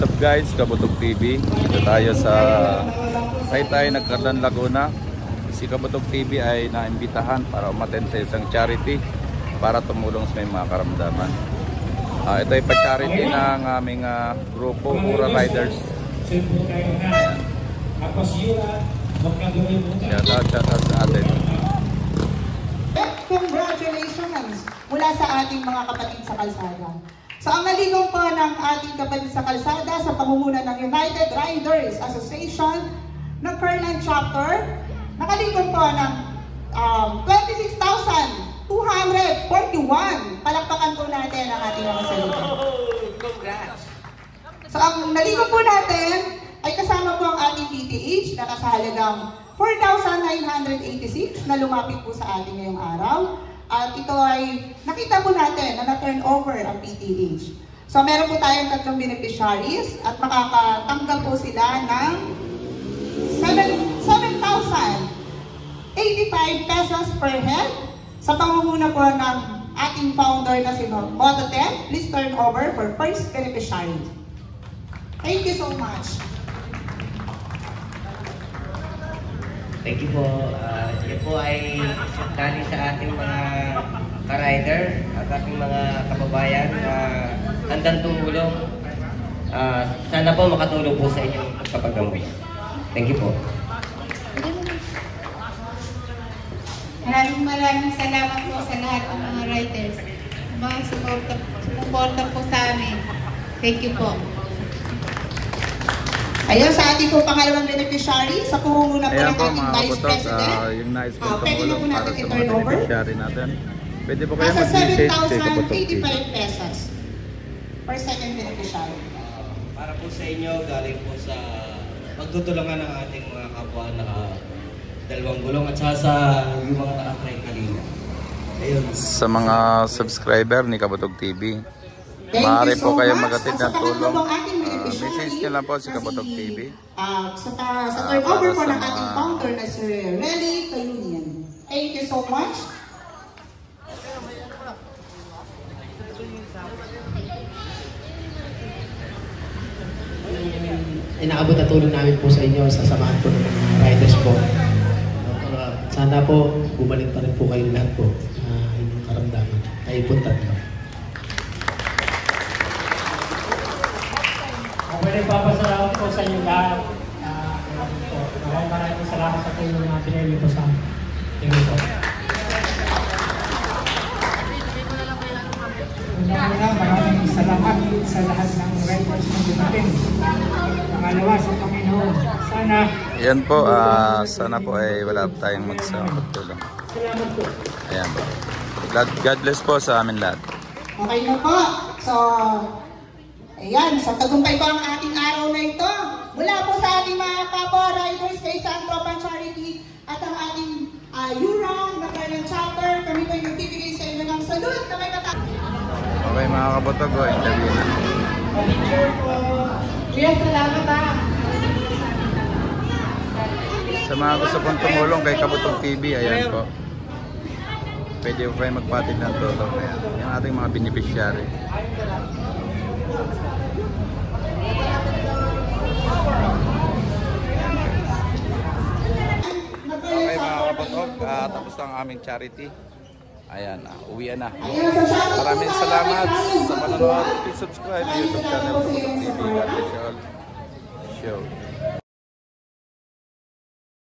What's up guys, Kabutog TV. Dito tayo sa Taytay, Nagkarlan, Laguna. Si Kabutog TV ay naimbitahan para umattend sa isang charity para tumulong sa may mga karamdaman. Ito ay pa-charity ng aming grupo, Ura Riders. Shout out sa atin. Congratulations mula sa ating mga kapatid sa kalsada. So ang naligaw po ng ating kapatid sa kalsada sa pamumuno ng United Riders Association ng Kerlan Chapter, nakaligon po ng 26,241. Palakpakan po natin ang ating mga salita. Congrats! So ang naligon po natin ay kasama po ang ating PTH na kasahalagang 4,986 na lumapit po sa ating ngayong araw. At ito ay nakita po natin na na-turn over ang PTH. So meron po tayong 3 beneficiaries at makakatanggap po sila ng 7,085 pesos per head sa pamumuno po ng ating founder na si Mototen. Please turn over for first beneficiary. Thank you so much. Thank you po. Yan po ay galing sa ating mga ka-rider at ating mga kababayan na handang tumulong. Sana po makatulong po sa inyong pagpapagamot. Thank you po. Maraming salamat po sa lahat ng mga riders. Mga sumuporta po sa amin. Thank you po. Ayun, sa ating po pangalawang beneficiary, sa pumumuna po ng ating Vice President. Yung nais kong Pwede na po tumulong para natin sa mga i-turn over. beneficiary natin. Pwede po kayo Nasa mag-message kay Kabutog TV. 7,085 pesos per second beneficiary. Para po sa inyo, galing po sa pagtutulungan ng ating mga kapwa na dalawang gulong at saka sa yung mga nakatry kanina. Ayun. Sa mga subscriber ni Kabutog TV, maaari po kayo magatid ng tulong. Message nyo lang po si Kabutog TV. Sa turnover po ng ating founder na si Relly Kayunian. Thank you so much. Inaabot na tulong namin po sa inyo sa samahan po ng mga riders po. Sana po bumalik pa rin po kayo lahat po sa inyong karamdaman. Kayo po tatlo. Nagpapasalamat po sa inyo lahat. Maraming salamat sa tulong na pinili po sa amin. Thank you po. Una-una, maraming salamat sa lahat ng riders na dumating. Pangalawa sa Panginoon. Sana... Yan po, sana po ay wala tayong magsamang tulong. Salamat po. Ayan po. God bless po sa amin lahat. Okay na po. So... Ayan, sa tagumpay po ang ating araw na ito. Mula po sa ating mga kapwa riders kay San Tropan Charity at ang ating Ura na Kerlan Chapter, kami po yung nagbibigay sa inyo ng salute na may Okay mga Kabutog, interview na. Picture po. Yes, salamat ha. Sa mga gusto pong tumulong kay Kabutog TV, ayan po. Pwede po kayo magpatid ng tulong. Ayan, yung ating mga beneficiary. Okay mga Kabutog, tapos ang aming charity. Ayan, uwi na. Maraming salamat sa panonood. Please subscribe to YouTube channel Kabutog TV. God bless you all. Show.